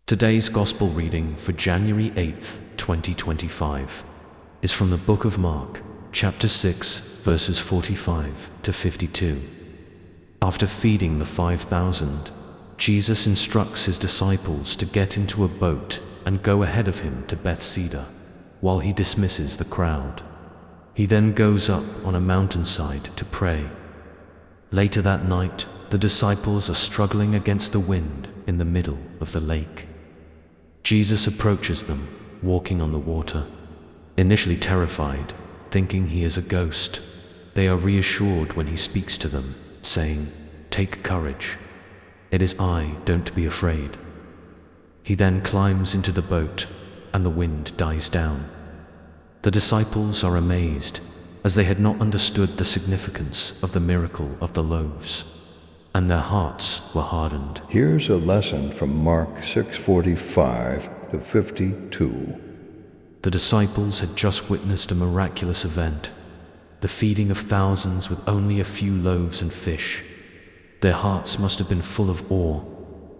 Today's Gospel reading for January 8th, 2025 is from the book of Mark, chapter 6, verses 45 to 52. After feeding the 5,000, Jesus instructs his disciples to get into a boat and go ahead of him to Bethsaida, while he dismisses the crowd. He then goes up on a mountainside to pray. Later that night, the disciples are struggling against the wind in the middle of the lake. Jesus approaches them, walking on the water. Initially terrified, thinking he is a ghost, they are reassured when he speaks to them, saying, "Take courage. It is I, don't be afraid." He then climbs into the boat, and the wind dies down. The disciples are amazed, as they had not understood the significance of the miracle of the loaves, and their hearts were hardened. Here's a lesson from Mark 6:45 to 52. The disciples had just witnessed a miraculous event, the feeding of thousands with only a few loaves and fish. Their hearts must have been full of awe,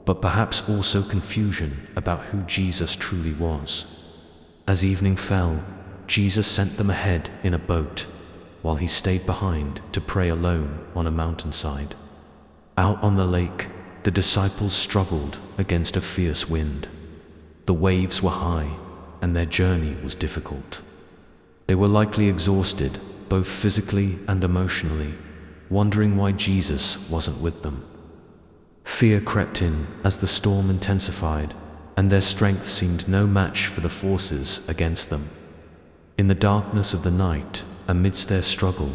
but perhaps also confusion about who Jesus truly was. As evening fell, Jesus sent them ahead in a boat, while he stayed behind to pray alone on a mountainside. Out on the lake, the disciples struggled against a fierce wind. The waves were high, and their journey was difficult. They were likely exhausted, both physically and emotionally, wondering why Jesus wasn't with them. Fear crept in as the storm intensified, and their strength seemed no match for the forces against them. In the darkness of the night, amidst their struggle,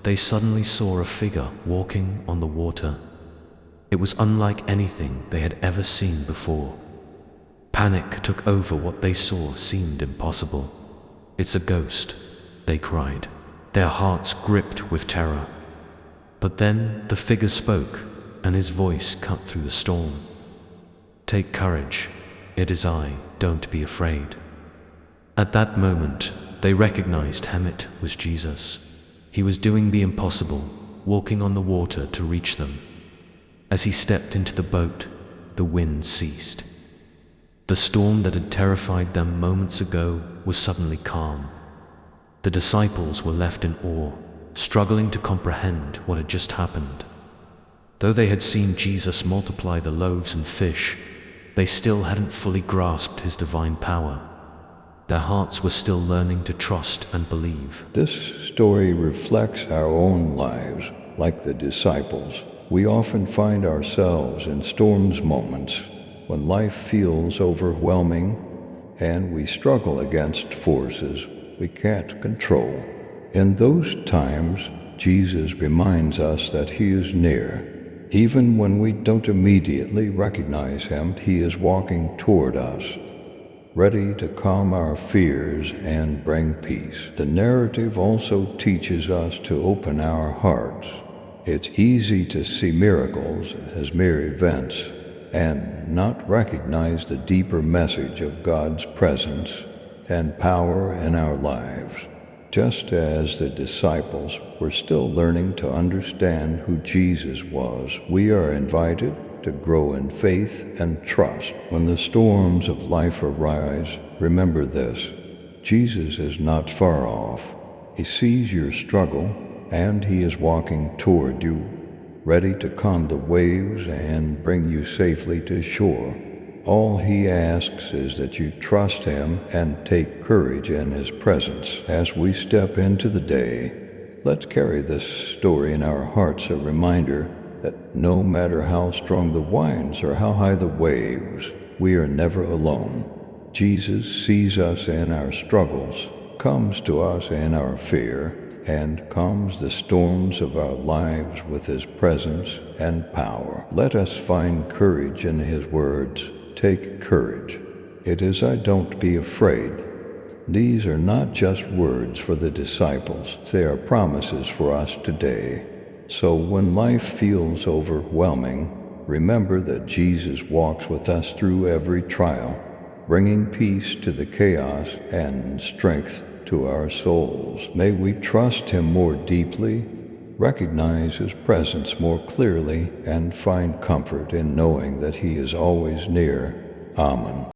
they suddenly saw a figure walking on the water. It was unlike anything they had ever seen before. Panic took over what they saw seemed impossible. "It's a ghost," they cried, their hearts gripped with terror. But then the figure spoke, and his voice cut through the storm. "Take courage. It is I, don't be afraid." At that moment, they recognized Hammett was Jesus. He was doing the impossible, walking on the water to reach them. As he stepped into the boat, the wind ceased. The storm that had terrified them moments ago was suddenly calm. The disciples were left in awe, struggling to comprehend what had just happened. Though they had seen Jesus multiply the loaves and fish, they still hadn't fully grasped his divine power. Their hearts were still learning to trust and believe. This story reflects our own lives. Like the disciples, we often find ourselves in storms moments when life feels overwhelming and we struggle against forces we can't control. In those times, Jesus reminds us that he is near. Even when we don't immediately recognize him, he is walking toward us, ready to calm our fears and bring peace. The narrative also teaches us to open our hearts. It's easy to see miracles as mere events and not recognize the deeper message of God's presence and power in our lives. Just as the disciples were still learning to understand who Jesus was, we are invited to grow in faith and trust. When the storms of life arise, remember this: Jesus is not far off. He sees your struggle, and he is walking toward you, ready to calm the waves and bring you safely to shore. All he asks is that you trust him and take courage in his presence. As we step into the day, let's carry this story in our hearts, a reminder that no matter how strong the winds or how high the waves, we are never alone. Jesus sees us in our struggles, comes to us in our fear, and calms the storms of our lives with his presence and power. Let us find courage in his words. Take courage. It is I, don't be afraid. These are not just words for the disciples. They are promises for us today. So when life feels overwhelming, remember that Jesus walks with us through every trial, bringing peace to the chaos and strength to our souls. May we trust him more deeply, recognize his presence more clearly, and find comfort in knowing that he is always near, Amen.